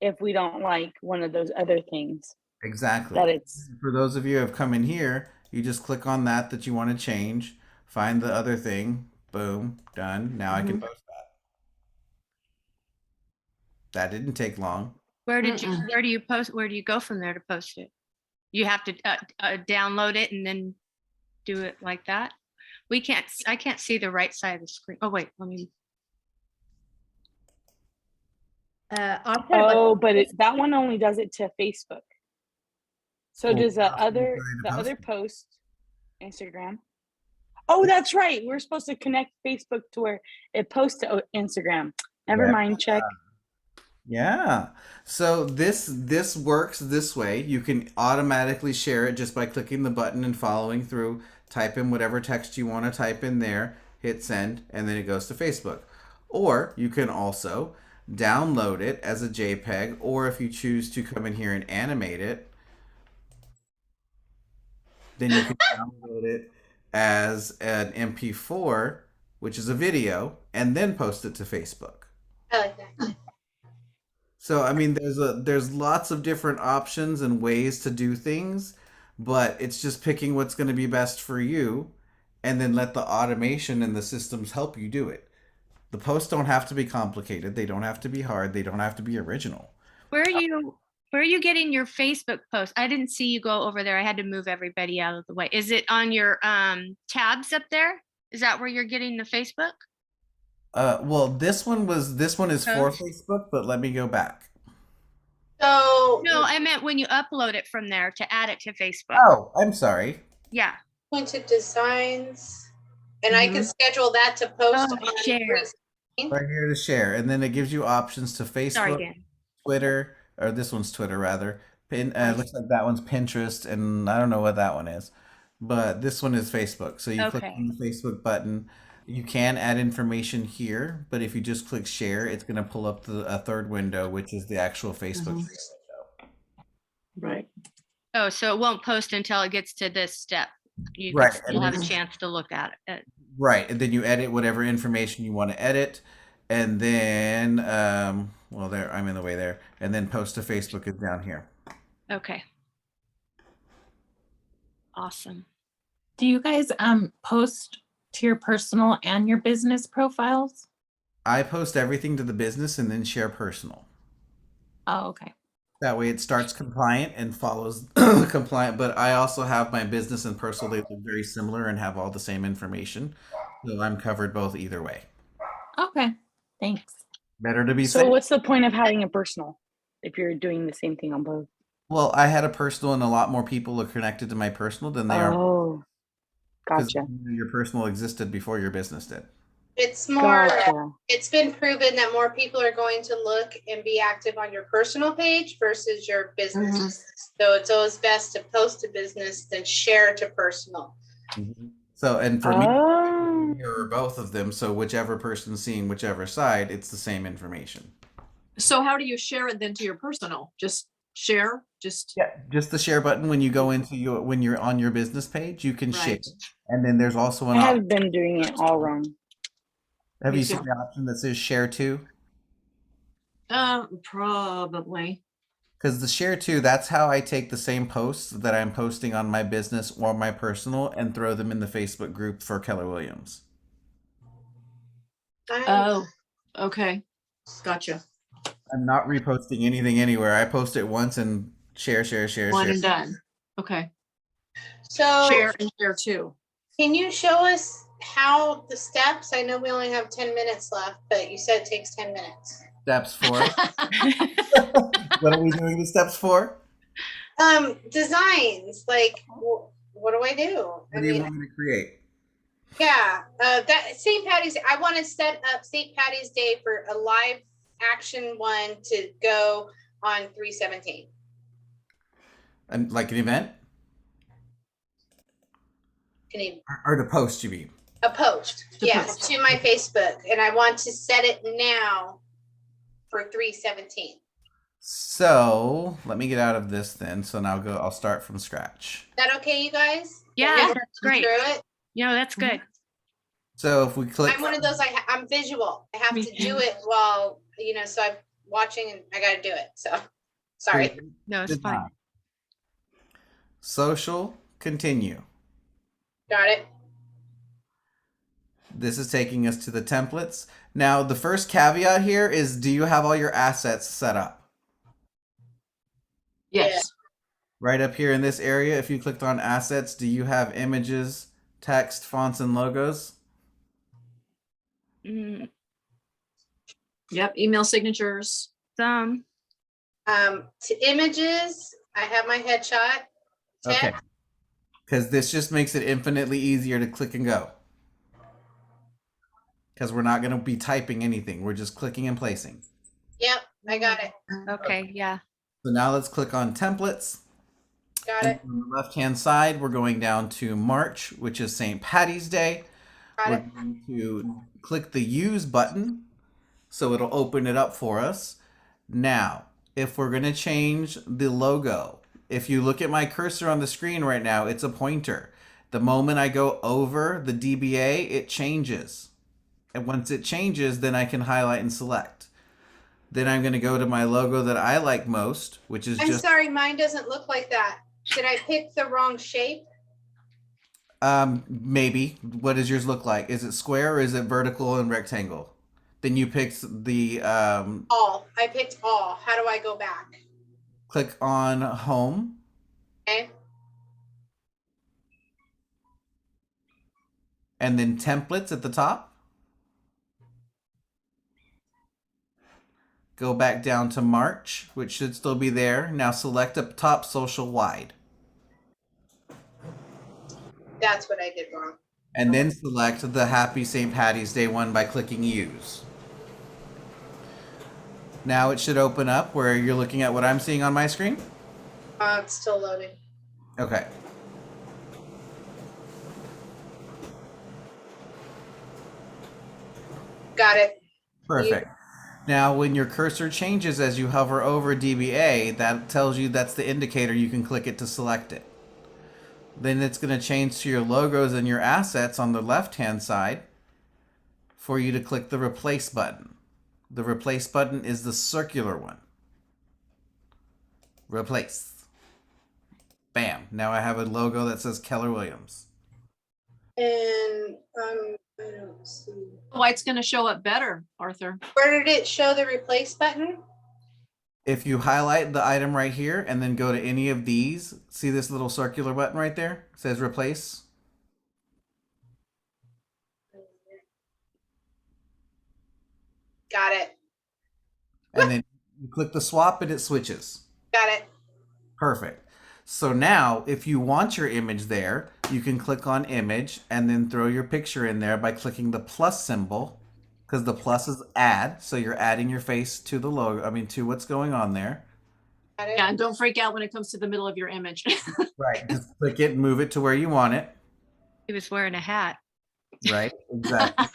if we don't like one of those other things Exactly. that it's. For those of you who have come in here, you just click on that you want to change, find the other thing, boom, done. Now I can post that. That didn't take long. Where do you post? Where do you go from there to post it? You have to download it and then do it like that. I can't see the right side of the screen. Oh wait, let me. Arthur, Oh, but that one only does it to Facebook. So Well, does the that's other the post. post Instagram? Oh, that's right. We're supposed to connect Facebook to where it posts to Instagram. Never mind. Check. Yeah. So this works this way. You can automatically share it just by clicking the button and following through. Type in whatever text you want to type in there, hit send, and then it goes to Facebook. Or you can also download it as a JPEG, or if you choose to come in here and animate it, then you can download it as an MP4, which is a video, and then post it to Facebook. I like that. So I mean, there's lots of different options and ways to do things, but it's just picking what's going to be best for you, and then let the automation and the systems help you do it. The posts don't have to be complicated. They don't have to be hard. They don't have to be original. Where are you getting your Facebook post? I didn't see you go over there. I had to move everybody out of the way. Is it on your tabs up there? Is that where you're getting the Facebook? Well, this one is for Facebook, but let me go back. So No, I meant when you upload it from there to add it to Facebook. Oh, I'm sorry. Yeah. went to designs, and I can schedule that to post Oh, on share. Right here to share, and then it gives you options to Sorry, Facebook, Dan. Twitter, or this one's Twitter rather. Looks like that one's Pinterest, and I don't know what that one is, but this one is Facebook. So you click Okay. on the Facebook button. You can add information here, but if you just click share, it's going to pull up a third window, which is the actual Facebook window. Right. Oh, so it won't post until it gets to this step. You Right, could and still have a then- chance to look at it. Right, and then you edit whatever information you want to edit, and then well, there I'm in the way there, and then post to Facebook is down here. Okay. Awesome. Do you guys post to your personal and your business profiles? I post everything to the business and then share personal. Oh, okay. That way it starts compliant and follows compliant, but I also have my business and personal, they look very similar and have all the same information. So I'm covered both either way. Okay. Thanks. Better to be So safe. what's the point of having a personal if you're doing the same thing on both? Well, I had a personal and a lot more people are connected to my personal than they are. Oh, 'Cause gotcha. your personal existed before your business did. It's more, Gotcha. it's been proven that more people are going to look and be active on your personal page versus your business. So it's always best to post to business than share to personal. So, and for me, Oh, or both of them, so whichever person's seeing whichever side, it's the same information. So how do you share it then to your personal? Just share, Yeah, just the share button when you go into when you're on your business page, you can share. Right. And then there's also I an option. have been doing it all wrong. Have Me you too. seen the option that says share to? Probably. Because the share to, that's how I take the same posts that I'm posting on my business or my personal and throw them in the Facebook group for Keller Williams. Oh, okay. Gotcha. I'm not reposting anything anywhere. I post it once and share. One and done. Okay. So Share and share too. can you show us how the steps? I know we only have 10 minutes left, but you said it takes 10 minutes. Steps for. What are we doing the steps for? Designs, like what do I do? What do you want me to create? Yeah, that St. Patty's, I want to set up St. Patty's Day for a live action one to go on 3/17. And like an event Can you, or to post, you mean? a post, To yes, post. to my Facebook, and I want to set it now for 3/17. So let me get out of this then. So now I'll start from scratch. Is that okay, you guys? Yeah, Can we that's great. Through it? No, that's good. So if we click, I'm one of those, I'm visual. I have Me to too. do it while, so I'm watching and I got to do it. So, sorry. No, it's fine. design. Social, continue. Got it. This is taking us to the templates. Now, the first caveat here is, do you have all your assets set up? Yes. Right up here in this area, if you clicked on assets, do you have images, text, fonts, and logos? Mm, Yep. Email signatures. some. To images, I have my headshot. Okay. Text, Because this just makes it infinitely easier to click and go. Because we're not going to be typing anything. We're just clicking and placing. Yep, I got it. Okay, yeah. So now let's click on templates. Got And it. on the left-hand side, we're going down to March, which is St. Patty's Day. Got We're it. going to click the Use button, so it'll open it up for us. Now, if we're going to change the logo, if you look at my cursor on the screen right now, it's a pointer. The moment I go over the DBA, it changes. And once it changes, then I can highlight and select. Then I'm going to go to my logo that I like most, which is I'm just sorry, mine doesn't look like that. Did I pick the wrong shape? maybe. What does yours look like? Is it square or is it vertical and rectangle? Then you picked the All. I picked all. How do I go back? click on home, Okay. and then templates at the top. Go back down to March, which should still be there. Now select up top social wide, That's what I did wrong. and then select the Happy St. Patty's Day one by clicking use. Now it should open up where you're looking at what I'm seeing on my screen. It's still loading. Okay. Got it. Perfect. Now, when your cursor changes as you hover over DBA, that tells you that's the indicator. You can click it to select it. Then it's going to change to your logos and your assets on the left-hand side for you to click the replace button. The replace button is the circular one. Replace. Bam. Now I have a logo that says Keller Williams. And I don't see. Why it's going to show up better, Arthur. Where did it show the replace button? If you highlight the item right here and then go to any of these, see this little circular button right there? It says replace. Got it. And then you click the swap and it switches. Got it. Perfect. So now if you want your image there, you can click on image and then throw your picture in there by clicking the plus symbol, because the plus is add. So you're adding your face to the logo, to what's going on there. Got it. Yeah, and don't freak out when it comes to the middle of your image. Right. Just click it and move it to where you want it. He was wearing a hat. Right. Exactly.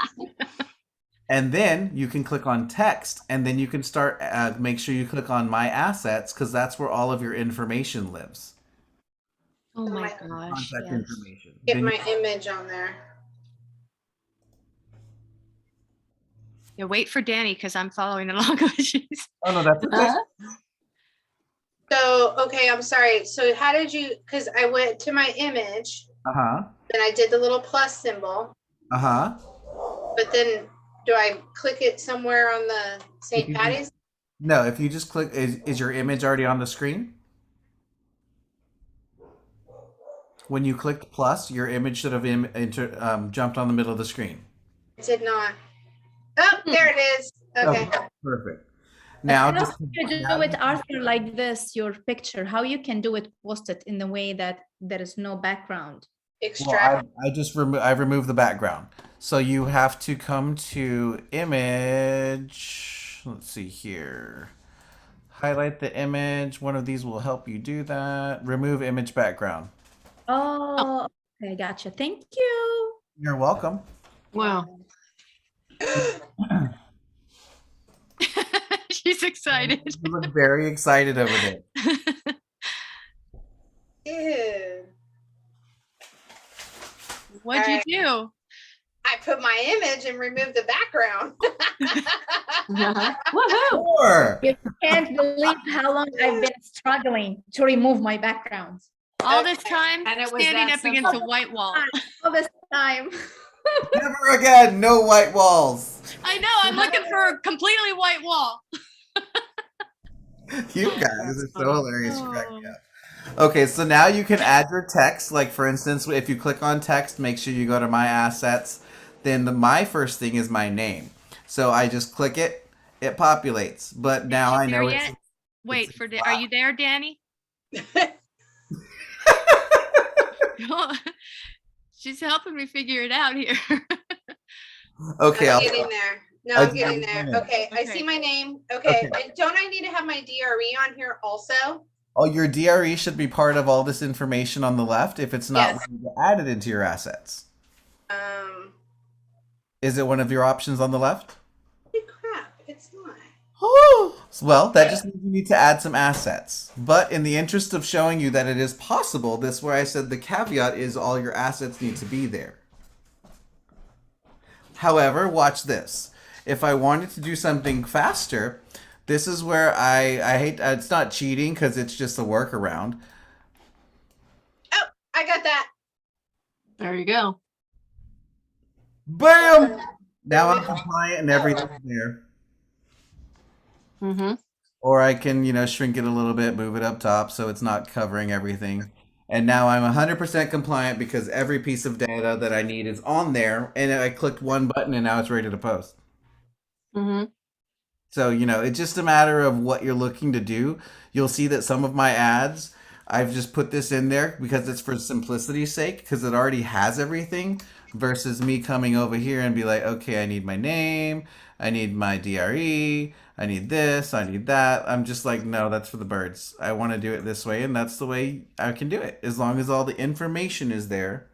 And then you can click on text, and then you can start, make sure you click on my assets, because that's where all of your information lives. Oh my my gosh. Contact Yes. information. Get Then my image on there. Yeah, wait for Danny because I'm following along with you. oh no, that's okay. So, okay, I'm sorry. So how did you, because I went to my image, Uh-huh. then I did the little plus symbol, Uh-huh. but then do I click it somewhere on the St. Mhm. Patty's? No, if you just click, is your image already on the screen? When you clicked plus, your image should have jumped on the middle of the screen. It did not. Oh, there it is. Okay. Oh, perfect. Now, And how you do it, Arthur, like this, your picture, how you can do it, post it in the way that there is no background? Well, Extract. I removed the background. So you have to come to image. Let's see here. Highlight the image. One of these will help you do that. Remove image background. Oh, okay, gotcha. Thank you. You're welcome. Wow. She's excited. You look very excited over there. Ew. What'd you do? I put my image and removed the background. Woohoo! Sure. You can't believe how long I've been struggling to remove my background. All this Okay. time And it was standing that up against a simple. white wall. All this time. Never again. No white walls. I know. I'm looking for a completely white wall. You guys are That's so funny. hilarious. You crack me up. Okay, so now you can add your text. Like for instance, if you click on text, make sure you go to my assets. Then my first thing is my name. So I just click it, it populates. But now I know there it's. yet? Wait for are you there, Danny? She's helping me figure it out here. Okay, I'm I'll, getting there. No, I I'm getting there. did. Okay, I see my name. Okay, don't I need to have my DRE on here also? oh, your DRE should be part of all this information on the left. If it's not, Yes. we need to add it into your assets. Um, Is it one of your options on the left? holy crap, it's not. Well, that just means you need to add some assets. But in the interest of showing you that it is possible, this is where I said the caveat is all your assets need to be there. However, watch this. If I wanted to do something faster, this is where I hate, it's not cheating because it's just a workaround. Oh, I got that. There you go. Bam! Now I'm compliant and everything's there. Mm-hmm. Or I can, shrink it a little bit, move it up top so it's not covering everything. And now I'm 100% compliant because every piece of data that I need is on there. And I clicked one button and now it's ready to post. Mm-hmm. So, it's just a matter of what you're looking to do. You'll see that some of my ads, I've just put this in there because it's for simplicity's sake because it already has everything versus me coming over here and be like, okay, I need my name, I need my DRE, I need this, I need that. I'm just like, no, that's for the birds. I want to do it this way, and that's the way I can do it. As long as all the information is there,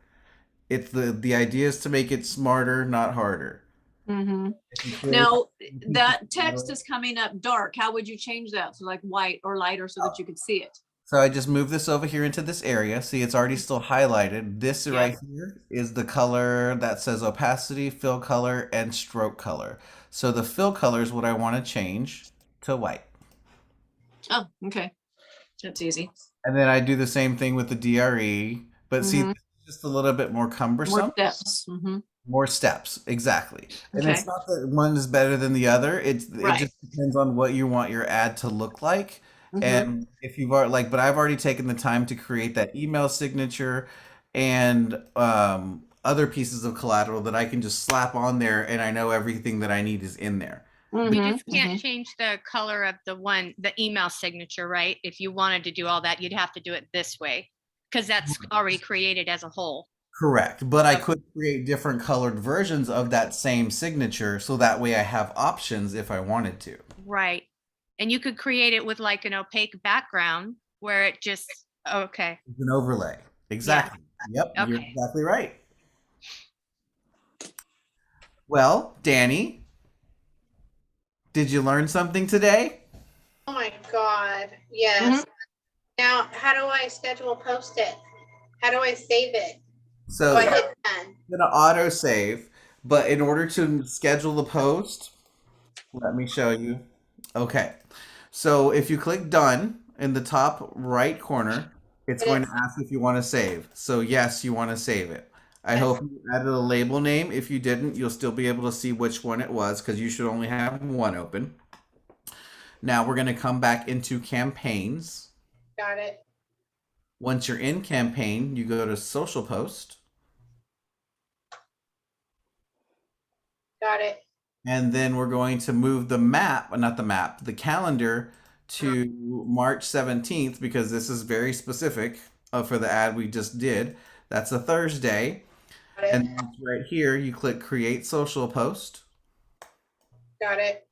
it's the idea is to make it smarter, not harder. Mm-hmm. If you create- Now, that text is coming up dark. How would you change that? So like white or lighter so that you could see it? So I just moved this over here into this area. See, it's already still highlighted. This right here is the color that says opacity, fill color, and stroke color. So the fill color is what I want to change to white. Oh, okay. That's easy. And then I do the same thing with the DRE. But see, Mhm. this is just a little bit more cumbersome. More steps. Mm-hmm. More steps, exactly. And Okay. it's not that one is better than the other. It Right. just depends on what you want your ad to look like. Mhm. And if you've already but I've already taken the time to create that email signature and other pieces of collateral that I can just slap on there, and I know everything that I need is in there. You Mhm, just can't mhm. change the color of the email signature, right? If you wanted to do all that, you'd have to do it this way because that's already created as a whole. Correct. But I could create different colored versions of that same signature so that way I have options if I wanted to. Right. And you could create it with like an opaque background where it just, okay. It's an overlay. Exactly. Yep. You're Okay. exactly right. Well, Danny, did you learn something today? Oh my God, yes. Now, how do I schedule post it? How do I save it? So So I hit done. I'm gonna auto save, but in order to schedule the post, let me show you. Okay, so if you click done in the top right corner, it's going to ask if you want to save. So yes, you want to save it. I hope you added a label name. If you didn't, you'll still be able to see which one it was because you should only have one open. Now we're going to come back into campaigns. Got it. Once you're in campaign, you go to social post. Got it. And then we're going to move the map, not the map, the calendar to March 17th because this is very specific. for the ad we just did. That's a Thursday. Got it. And then right here, you click create social post, Got it.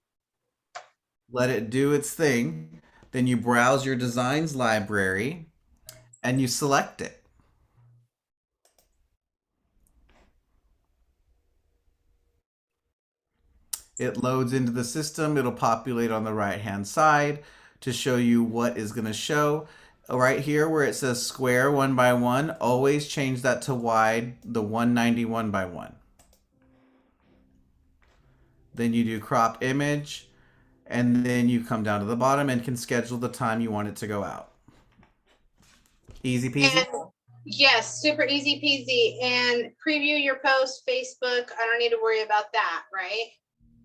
let it do its thing. Then you browse your designs library and you select it. It loads into the system. It'll populate on the right-hand side to show you what is going to show. Right here where it says square 1 by 1, always change that to wide, the 191 by 1. Then you do crop image, and then you come down to the bottom and can schedule the time you want it to go out. Easy peasy. And yes, super easy peasy. And preview your post, Facebook. I don't need to worry about that, right?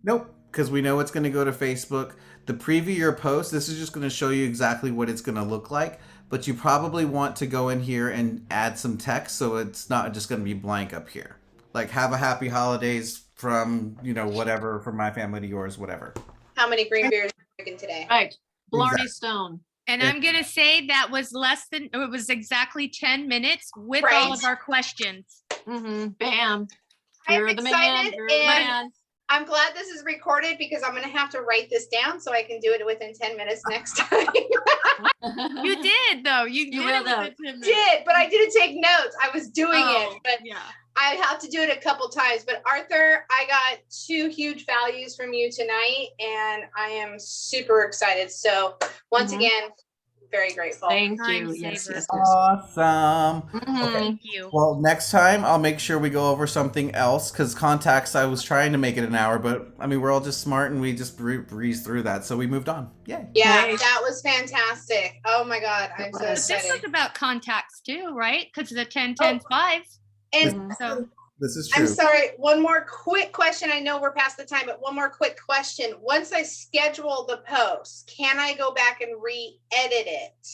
Nope, because we know it's going to go to Facebook. The preview your post, this is just going to show you exactly what it's going to look like, but you probably want to go in here and add some text so it's not just going to be blank up here. Like, have a happy holidays from, you know, whatever, from my family to yours, whatever. How many green beers are you drinking today? Right. Blarney Exactly. Stone. And I'm gonna say that was it was exactly 10 minutes with all Right. of our questions. Bam. I'm You're the man. excited You're the and man. I'm glad this is recorded because I'm going to have to write this down so I can do it within 10 minutes next time. You did though. You You did will it I within 10 minutes. did, but I didn't take notes. I was doing Oh, it, but yeah. I have to do it a couple times. But Arthur, I got 2 huge values from you tonight and I am super excited. So once again, very grateful. Thank Time you. Yes, saver. yes, yes. Awesome. Mhm. Thank you. Well, next time I'll make sure we go over something else because contacts, I was trying to make it an hour, but I mean, we're all just smart and we just breeze through that. So we moved on. Yay. Yeah, Nice. that was fantastic. Oh my God. I'm so But But this was excited. about contacts too, right? Because of the 10, 10, 5. And So This is I'm true. sorry, one more quick question. I know we're past the time, but one more quick question. Once I schedule the post, can I go back and re-edit it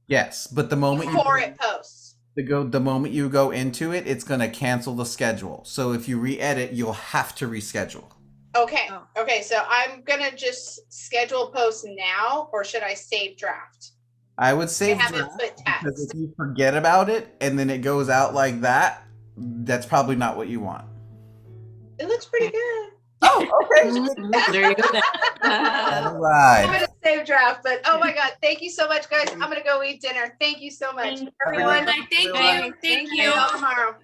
Yes, but the moment before it posts? the moment you go into it, it's going to cancel the schedule. So if you re-edit, you'll have to reschedule. Okay, Oh. okay, so I'm gonna just schedule post now, or should I save draft? I would I save haven't draft put because text. if you forget about it and then it goes out like that, that's probably not what you want. It looks pretty good. Oh, okay. Mhm. There you go. Then. All I'm right. gonna save draft, but oh my God, thank you so much, guys. I'm gonna go eat dinner. Thank you so much, everyone. thank you. Everyone. Thank See you. you all tomorrow.